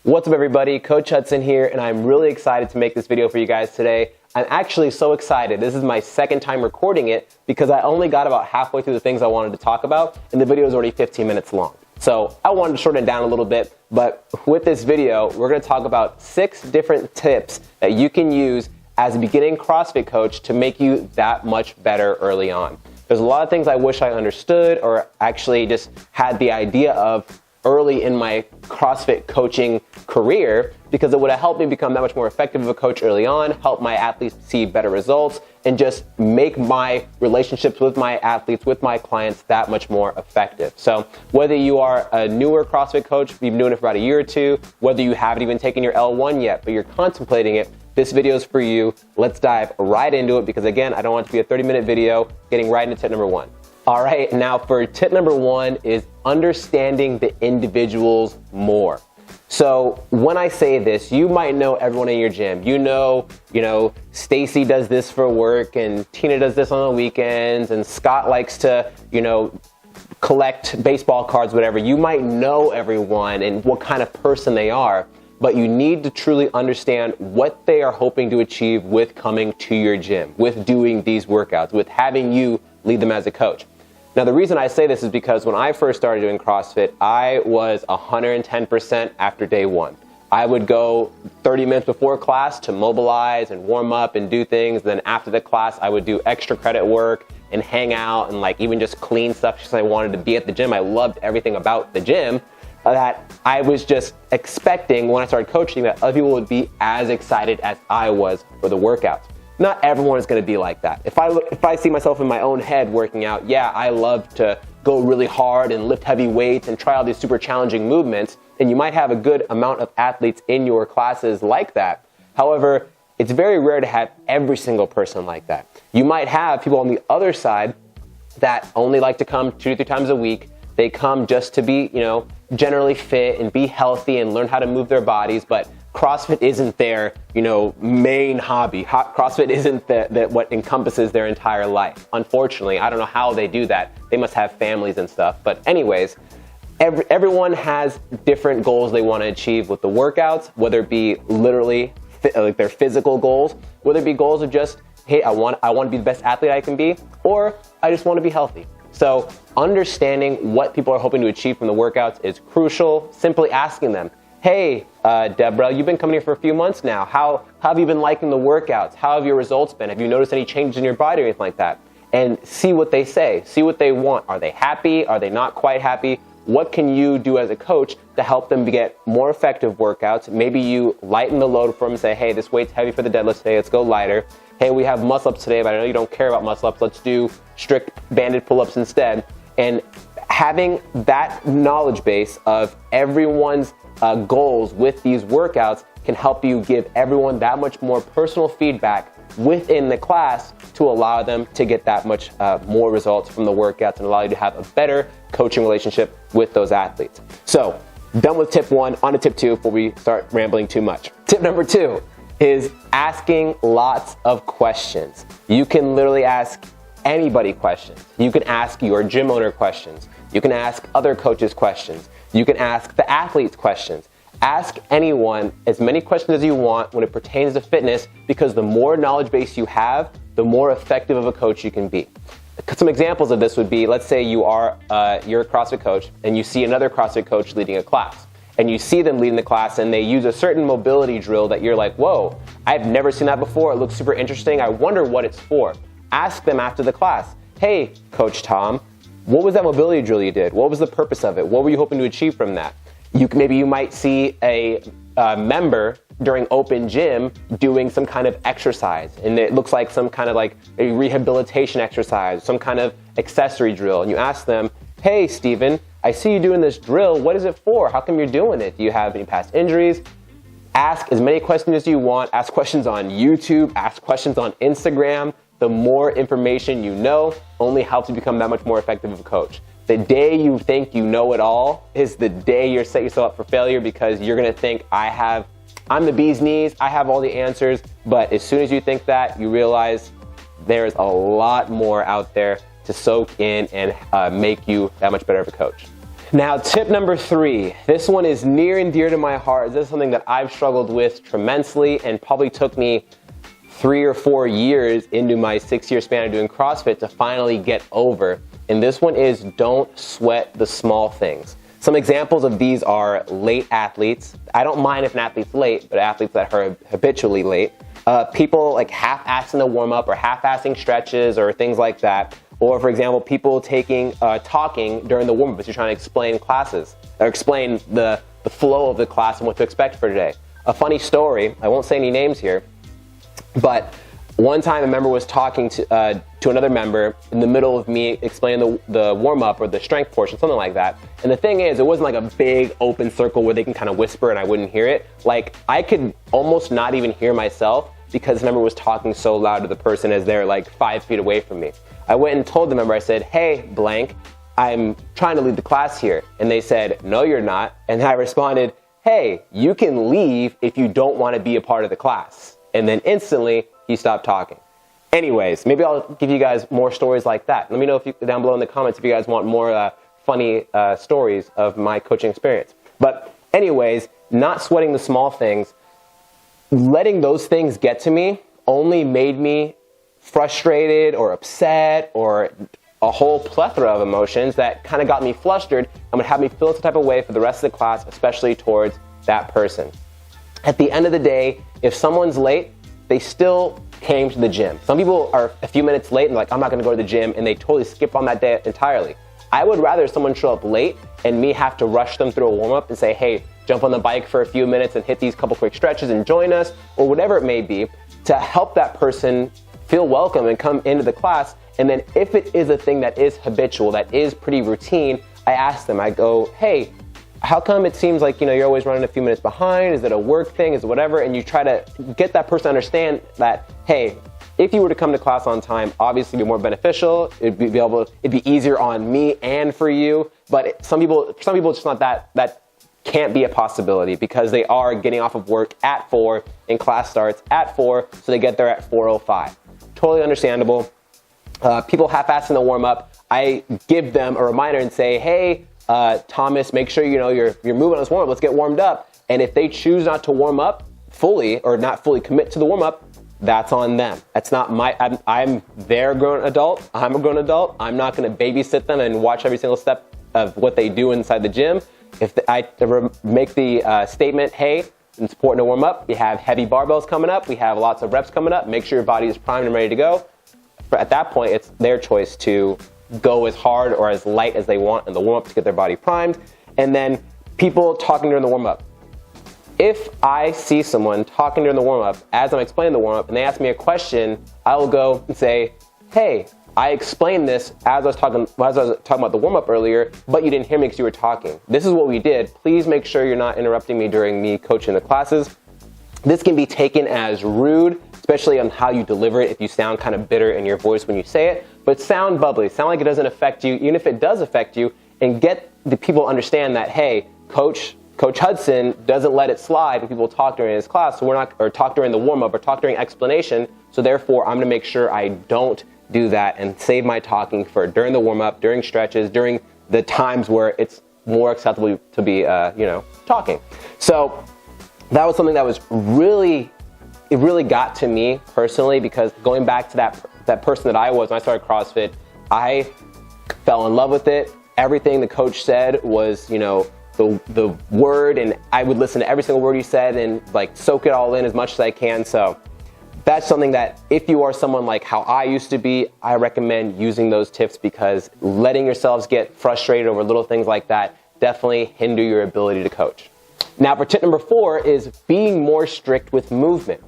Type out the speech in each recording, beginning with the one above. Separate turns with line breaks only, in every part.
What's up everybody, Coach Hudson here, and I'm really excited to make this video for you guys today. I'm actually so excited. This is my second time recording it because I only got about halfway through the things I wanted to talk about, and the video is already 15 minutes long. So I wanted to shorten it down a little bit, but with this video, we're gonna talk about 6 different tips that you can use as a beginning CrossFit coach to make you that much better early on. There's a lot of things I wish I understood or actually just had the idea of early in my CrossFit coaching career, because it would have helped me become that much more effective of a coach early on, help my athletes see better results, and just make my relationships with my athletes, with my clients, that much more effective. So whether you are a newer CrossFit coach, you've been doing it for about a year or two, whether you haven't even taken your L1 yet, but you're contemplating it, this video is for you. Let's dive right into it because again, I don't want it to be a 30-minute video, getting right into tip number 1. All right, now for tip number 1 is understanding the individuals more. So when I say this, you might know everyone in your gym. You know, Stacy does this for work and Tina does this on the weekends and Scott likes to, collect baseball cards, whatever. You might know everyone and what kind of person they are, but you need to truly understand what they are hoping to achieve with coming to your gym, with doing these workouts, with having you lead them as a coach. Now, the reason I say this is because when I first started doing CrossFit, I was 110% after day 1. I would go 30 minutes before class to mobilize and warm up and do things. Then after the class, I would do extra credit work and hang out and even just clean stuff because I wanted to be at the gym. I loved everything about the gym that I was just expecting when I started coaching that other people would be as excited as I was for the workouts. Not everyone is going to be like that. If I see myself in my own head working out, yeah, I love to go really hard and lift heavy weights and try all these super challenging movements, and you might have a good amount of athletes in your classes like that. However, it's very rare to have every single person like that. You might have people on the other side that only like to come 2 to 3 times a week. They come just to be, generally fit and be healthy and learn how to move their bodies, but CrossFit isn't their, main hobby. CrossFit isn't what encompasses their entire life. Unfortunately, I don't know how they do that. They must have families and stuff. But anyways, everyone has different goals they want to achieve with the workouts, whether it be literally like their physical goals, whether it be goals of just, hey, I want to be the best athlete I can be, or I just want to be healthy. So understanding what people are hoping to achieve from the workouts is crucial. Simply asking them, hey, Deborah, you've been coming here for a few months now. How have you been liking the workouts? How have your results been? Have you noticed any changes in your body or anything like that? And see what they say. See what they want. Are they happy? Are they not quite happy? What can you do as a coach to help them get more effective workouts? Maybe you lighten the load for them and say, hey, this weight's heavy for the deadlift today. Let's go lighter. Hey, we have muscle-ups today, but I know you don't care about muscle-ups. Let's do strict banded pull-ups instead. And having that knowledge base of everyone's goals with these workouts can help you give everyone that much more personal feedback within the class to allow them to get that much more results from the workouts and allow you to have a better coaching relationship with those athletes. So, done with tip 1, on to tip 2 before we start rambling too much. Tip number 2 is asking lots of questions. You can literally ask anybody questions. You can ask your gym owner questions. You can ask other coaches questions. You can ask the athletes questions. Ask anyone as many questions as you want when it pertains to fitness, because the more knowledge base you have, the more effective of a coach you can be. Some examples of this would be, let's say you're a CrossFit coach and you see another CrossFit coach leading a class. And you see them leading the class and they use a certain mobility drill that you're like, whoa, I've never seen that before. It looks super interesting. I wonder what it's for. Ask them after the class, hey, Coach Tom, what was that mobility drill you did? What was the purpose of it? What were you hoping to achieve from that? Maybe you might see a member during open gym doing some kind of exercise, and it looks like some kind of like a rehabilitation exercise, some kind of accessory drill. And you ask them, hey, Steven, I see you doing this drill. What is it for? How come you're doing it? Do you have any past injuries? Ask as many questions as you want. Ask questions on YouTube. Ask questions on Instagram. The more information you know only helps you become that much more effective of a coach. The day you think you know it all is the day you're set yourself up for failure, because you're going to think, I'm the bee's knees, I have all the answers. But as soon as you think that, you realize there's a lot more out there to soak in and make you that much better of a coach. Now, tip number 3, this one is near and dear to my heart. This is something that I've struggled with tremendously and probably took me 3 or 4 years into my 6-year span of doing CrossFit to finally get over. And this one is don't sweat the small things. Some examples of these are late athletes. I don't mind if an athlete's late, but athletes that are habitually late. People like half-assing the warm-up or half-assing stretches or things like that. Or, for example, people talking during the warm-up as you're trying to explain classes or explain the flow of the class and what to expect for today. A funny story, I won't say any names here, but one time a member was talking to another member in the middle of me explaining the warm-up or the strength portion, something like that. And the thing is, it wasn't like a big open circle where they can kind of whisper and I wouldn't hear it. Like, I could almost not even hear myself because the member was talking so loud to the person as they're like 5 feet away from me. I went and told the member, I said, "Hey, blank, I'm trying to lead the class here." And they said, "No, you're not." And I responded, "Hey, you can leave if you don't want to be a part of the class." And then instantly, he stopped talking. Anyways, maybe I'll give you guys more stories like that. Let me know down below in the comments if you guys want more funny stories of my coaching experience. But anyways, not sweating the small things, letting those things get to me only made me frustrated or upset or a whole plethora of emotions that kind of got me flustered and would have me feel some type of way for the rest of the class, especially towards that person. At the end of the day, if someone's late, they still came to the gym. Some people are a few minutes late and like, I'm not gonna go to the gym, and they totally skip on that day entirely. I would rather someone show up late and me have to rush them through a warm-up and say, "Hey, jump on the bike for a few minutes and hit these couple quick stretches and join us," or whatever it may be, to help that person feel welcome and come into the class. And then if it is a thing that is habitual, that is pretty routine, I ask them, I go, "Hey, how come it seems like, you're always running a few minutes behind? Is it a work thing? Is it whatever?" And you try to get that person to understand that, hey, if you were to come to class on time, obviously it'd be more beneficial. It'd be easier on me and for you. But some people, it's just not that can't be a possibility because they are getting off of work at 4 and class starts at 4, so they get there at 4:05. Totally understandable. People half-assing the warm-up, I give them a reminder and say, "Hey, Thomas, make sure you're moving on this warm-up. Let's get warmed up." And if they choose not to warm up fully or not fully commit to the warm-up, that's on them. That's not I'm their grown adult. I'm a grown adult. I'm not going to babysit them and watch every single step of what they do inside the gym. If I ever make the statement, "Hey, it's important to warm up. We have heavy barbells coming up. We have lots of reps coming up. Make sure your body is primed and ready to go." At that point, it's their choice to go as hard or as light as they want in the warm-up to get their body primed. And then people talking during the warm-up. If I see someone talking during the warm-up as I'm explaining the warm-up and they ask me a question, I will go and say, "Hey, I explained this as I was talking about the warm-up earlier, but you didn't hear me because you were talking. This is what we did. Please make sure you're not interrupting me during me coaching the classes." This can be taken as rude, especially on how you deliver it if you sound kind of bitter in your voice when you say it, but sound bubbly, sound like it doesn't affect you, even if it does affect you, and get the people to understand that, hey, Coach Hudson doesn't let it slide when people talk during his class, so or talk during the warm-up or talk during explanation, so therefore I'm gonna make sure I don't do that and save my talking for during the warm-up, during stretches, during the times where it's more acceptable to be, talking. So that was something that was it really got to me personally, because going back to that person that I was when I started CrossFit, I fell in love with it. Everything the coach said was, the word, and I would listen to every single word he said and like soak it all in as much as I can. So that's something that if you are someone like how I used to be, I recommend using those tips, because letting yourselves get frustrated over little things like that definitely hinder your ability to coach. Now, for tip number 4 is being more strict with movement.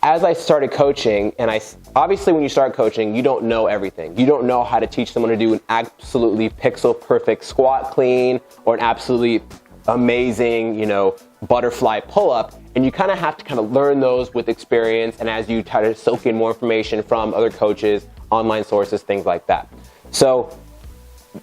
As I started coaching, and obviously when you start coaching, you don't know everything. You don't know how to teach someone to do an absolutely pixel perfect squat clean or an absolutely amazing, butterfly pull-up. And you kind of have to learn those with experience and as you try to soak in more information from other coaches, online sources, things like that. So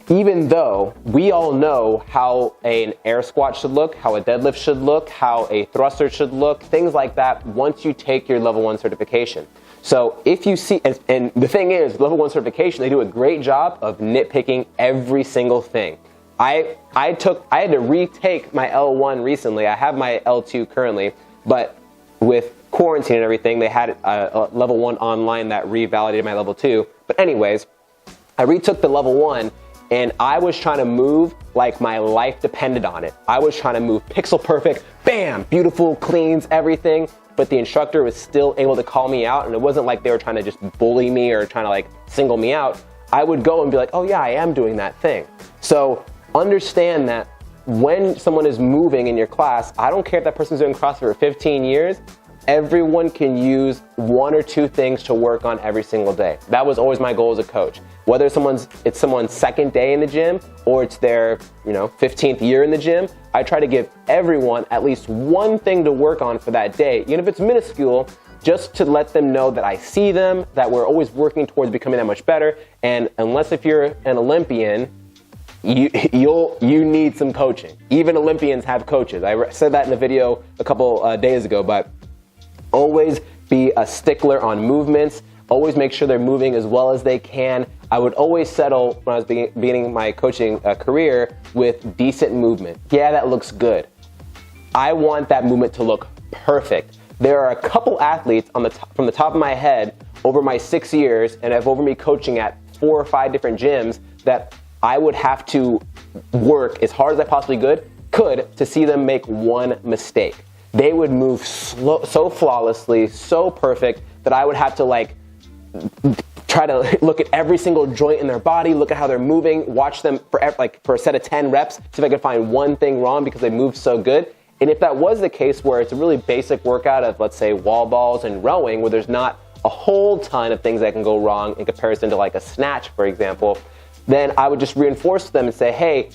even though we all know how an air squat should look, how a deadlift should look, how a thruster should look, things like that, once you take your level 1 certification. So if you see, and the thing is, level 1 certification, they do a great job of nitpicking every single thing. I had to retake my L1 recently. I have my L2 currently, but with quarantine and everything, they had a level 1 online that revalidated my level 2. But anyways, I retook the level 1, and I was trying to move like my life depended on it. I was trying to move pixel perfect, bam, beautiful, cleans, everything. But the instructor was still able to call me out, and it wasn't like they were trying to just bully me or trying to like single me out. I would go and be like, oh yeah, I am doing that thing. So understand that when someone is moving in your class, I don't care if that person's doing CrossFit for 15 years, everyone can use 1 or 2 things to work on every single day. That was always my goal as a coach. Whether it's someone's second day in the gym or it's their 15th year in the gym, I try to give everyone at least 1 thing to work on for that day, even if it's minuscule, just to let them know that I see them, that we're always working towards becoming that much better. And unless if you're an Olympian, you need some coaching. Even Olympians have coaches. I said that in a video a couple days ago, but always be a stickler on movements. Always make sure they're moving as well as they can. I would always settle when I was beginning my coaching career with decent movement. Yeah, that looks good. I want that movement to look perfect. There are a couple athletes from the top of my head over my 6 years, and over me coaching at 4 or 5 different gyms, that I would have to work as hard as I possibly could to see them make 1 mistake. They would move so flawlessly, so perfect, that I would have to try to look at every single joint in their body, look at how they're moving, watch them for a set of 10 reps, see if I could find 1 thing wrong because they moved so good. And if that was the case where it's a really basic workout of, let's say, wall balls and rowing, where there's not a whole ton of things that can go wrong in comparison to like a snatch, for example, then I would just reinforce them and say, hey,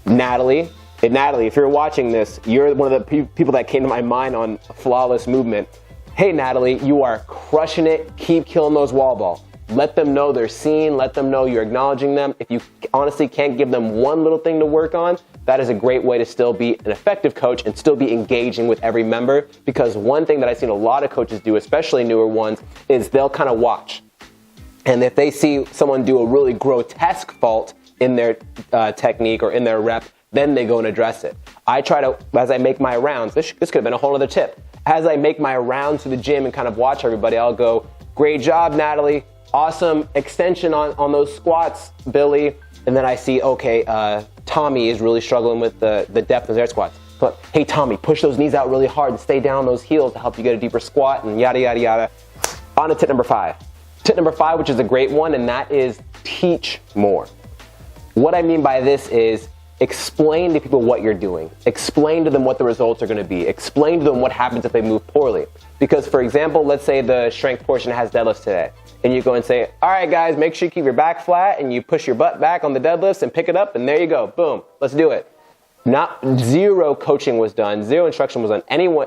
Natalie, if you're watching this, you're one of the people that came to my mind on flawless movement. Hey, Natalie, you are crushing it. Keep killing those wall balls. Let them know they're seen. Let them know you're acknowledging them. If you honestly can't give them 1 little thing to work on, that is a great way to still be an effective coach and still be engaging with every member. Because one thing that I've seen a lot of coaches do, especially newer ones, is they'll kind of watch. And if they see someone do a really grotesque fault in their technique or in their rep, then they go and address it. I try to, as I make my rounds, this could have been a whole other tip. As I make my rounds to the gym and kind of watch everybody, I'll go, great job, Natalie. Awesome extension on those squats, Billy. And then I see, okay, Tommy is really struggling with the depth of their squats. But hey, Tommy, push those knees out really hard and stay down on those heels to help you get a deeper squat and yada, yada, yada. On to tip number 5. Tip number 5, which is a great one, and that is teach more. What I mean by this is explain to people what you're doing. Explain to them what the results are going to be. Explain to them what happens if they move poorly. Because, for example, let's say the strength portion has deadlifts today. And you go and say, all right, guys, make sure you keep your back flat and you push your butt back on the deadlifts and pick it up, and there you go. Boom. Let's do it. Zero coaching was done. Zero instruction was done.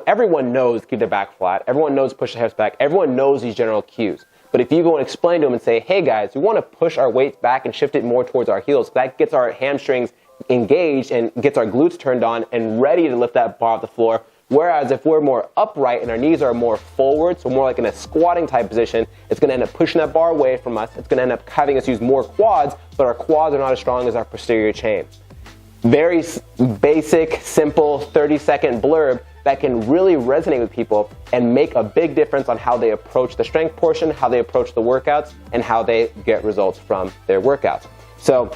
Everyone knows to keep their back flat. Everyone knows to push the hips back. Everyone knows these general cues. But if you go and explain to them and say, hey, guys, we want to push our weight back and shift it more towards our heels. That gets our hamstrings engaged and gets our glutes turned on and ready to lift that bar off the floor. Whereas if we're more upright and our knees are more forward, so more like in a squatting type position, it's going to end up pushing that bar away from us. It's going to end up having us use more quads, but our quads are not as strong as our posterior chain. Very basic, simple 30-second blurb that can really resonate with people and make a big difference on how they approach the strength portion, how they approach the workouts, and how they get results from their workouts. So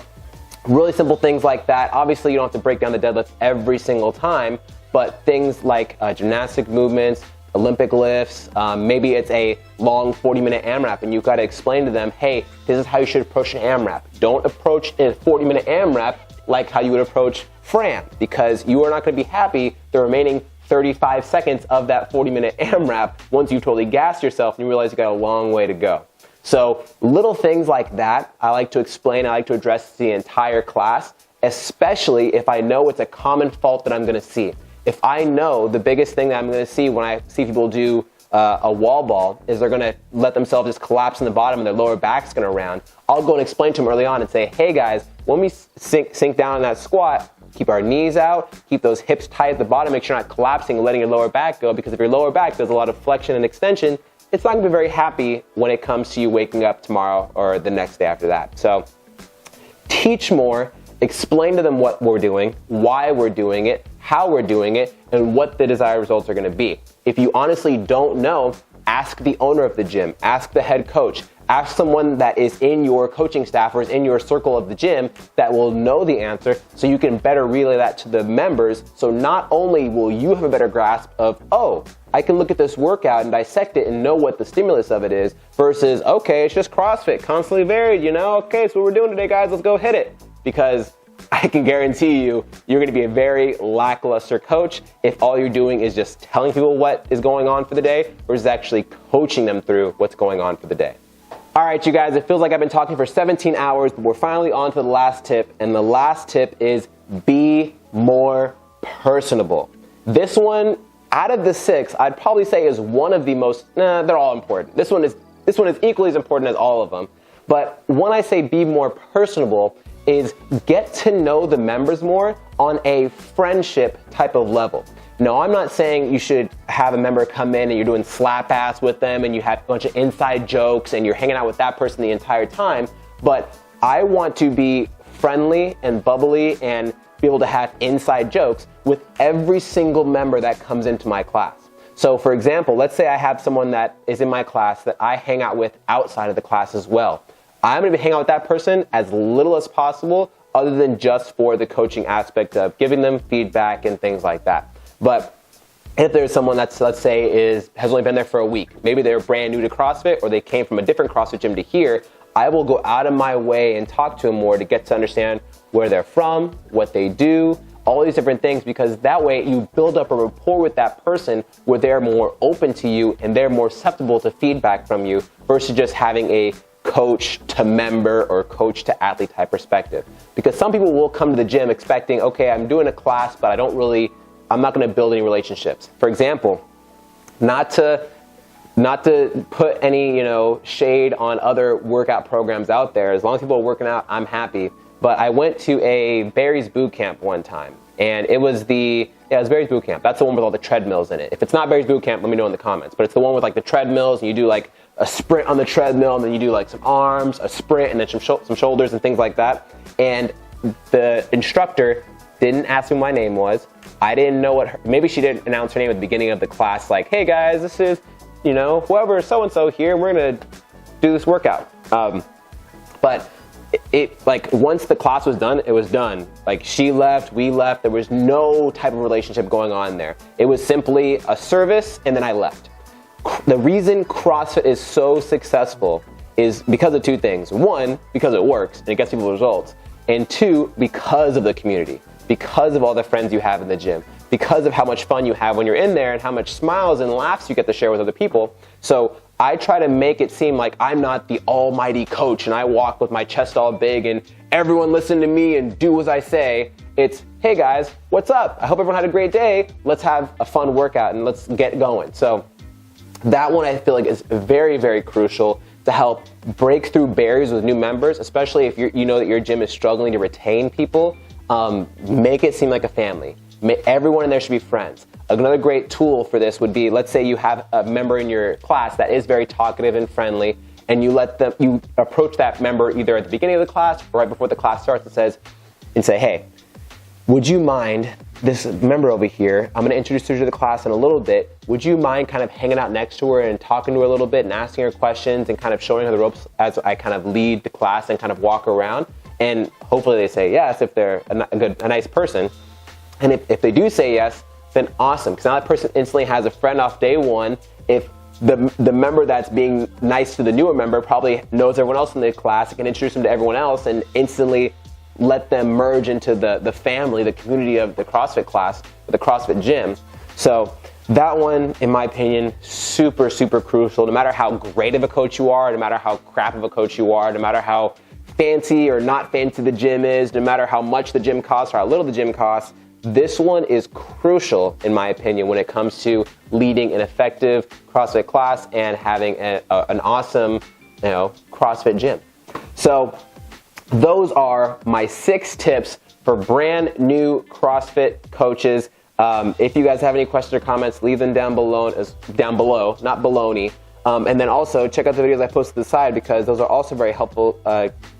really simple things like that. Obviously, you don't have to break down the deadlifts every single time, but things like gymnastic movements, Olympic lifts, maybe it's a long 40-minute AMRAP, and you've got to explain to them, hey, this is how you should approach an AMRAP. Don't approach a 40-minute AMRAP like how you would approach Fran, because you are not going to be happy the remaining 35 seconds of that 40-minute AMRAP once you've totally gassed yourself and you realize you got a long way to go. So little things like that, I like to explain, I like to address the entire class, especially if I know it's a common fault that I'm going to see. If I know the biggest thing that I'm going to see when I see people do a wall ball is they're going to let themselves just collapse in the bottom and their lower back's going to round, I'll go and explain to them early on and say, hey guys, when we sink down in that squat, keep our knees out, keep those hips tight at the bottom, make sure you're not collapsing and letting your lower back go, because if your lower back does a lot of flexion and extension, it's not going to be very happy when it comes to you waking up tomorrow or the next day after that. So teach more explain to them what we're doing, why we're doing it, how we're doing it, and what the desired results are going to be. If you honestly don't know, ask the owner of the gym, ask the head coach, ask someone that is in your coaching staff or is in your circle of the gym that will know the answer, so you can better relay that to the members. So not only will you have a better grasp of, oh, I can look at this workout and dissect it and know what the stimulus of it is, versus, okay, it's just CrossFit, constantly varied, okay, so what we're doing today, guys, let's go hit it. Because I can guarantee you, you're gonna be a very lackluster coach if all you're doing is just telling people what is going on for the day versus actually coaching them through what's going on for the day. All right, you guys, it feels like I've been talking for 17 hours, but we're finally on to the last tip, and the last tip is be more personable. This one, out of the 6, I'd probably say is one of the most, they're all important. This one is equally as important as all of them. But when I say be more personable, is get to know the members more on a friendship type of level. No, I'm not saying you should have a member come in and you're doing slap ass with them and you have a bunch of inside jokes and you're hanging out with that person the entire time, but I want to be friendly and bubbly and be able to have inside jokes with every single member that comes into my class. So for example, let's say I have someone that is in my class that I hang out with outside of the class as well. I'm going to be hanging out with that person as little as possible, other than just for the coaching aspect of giving them feedback and things like that. But if there's someone that's, let's say, has only been there for a week, maybe they're brand new to CrossFit or they came from a different CrossFit gym to here, I will go out of my way and talk to them more to get to understand where they're from, what they do, all these different things, because that way you build up a rapport with that person where they're more open to you and they're more susceptible to feedback from you versus just having a coach to member or coach to athlete type perspective. Because some people will come to the gym expecting, okay, I'm doing a class, but I'm not going to build any relationships. For example, not to put any, shade on other workout programs out there. As long as people are working out, I'm happy. But I went to a Barry's boot camp one time, and it was Barry's boot camp. That's the one with all the treadmills in it. If it's not Barry's boot camp, let me know in the comments. But it's the one with like the treadmills, and you do like a sprint on the treadmill, and then you do like some arms, a sprint, and then some shoulders and things like that. And the instructor didn't ask me what my name was. I didn't know maybe she didn't announce her name at the beginning of the class, like, hey guys, this is, whoever so-and-so here, and we're gonna do this workout. But once the class was done, it was done. Like, she left, we left, there was no type of relationship going on there. It was simply a service, and then I left. The reason CrossFit is so successful is because of 2 things. 1, because it works and it gets people results. And 2, because of the community, because of all the friends you have in the gym, because of how much fun you have when you're in there and how much smiles and laughs you get to share with other people. So I try to make it seem like I'm not the almighty coach and I walk with my chest all big and everyone listen to me and do as I say. It's, hey guys, what's up? I hope everyone had a great day. Let's have a fun workout and let's get going. So that one I feel like is very, very crucial to help break through barriers with new members, especially if you know that your gym is struggling to retain people. Make it seem like a family. Everyone in there should be friends. Another great tool for this would be, let's say you have a member in your class that is very talkative and friendly, and you approach that member either at the beginning of the class or right before the class starts and say, hey, would you mind, this member over here, I'm going to introduce her to the class in a little bit. Would you mind kind of hanging out next to her and talking to her a little bit and asking her questions and kind of showing her the ropes as I kind of lead the class and kind of walk around? And hopefully they say yes if they're a nice person. And if they do say yes, then awesome, because now that person instantly has a friend off day one. If the member that's being nice to the newer member probably knows everyone else in the class and can introduce them to everyone else and instantly let them merge into the family, the community of the CrossFit class, the CrossFit gym. So that one, in my opinion, super, super crucial. No matter how great of a coach you are, no matter how crap of a coach you are, no matter how fancy or not fancy the gym is, no matter how much the gym costs or how little the gym costs, this one is crucial, in my opinion, when it comes to leading an effective CrossFit class and having an awesome, CrossFit gym. So those are my 6 tips for brand new CrossFit coaches. If you guys have any questions or comments, leave them down below, not baloney. And then also check out the videos I posted to the side, because those are also very helpful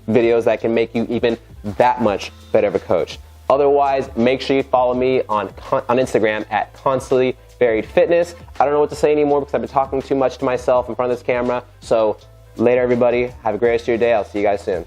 videos that can make you even that much better of a coach. Otherwise, make sure you follow me on Instagram at Constantlyvariedfitness. I don't know what to say anymore because I've been talking too much to myself in front of this camera. So later, everybody. Have a great rest of your day. I'll see you guys soon.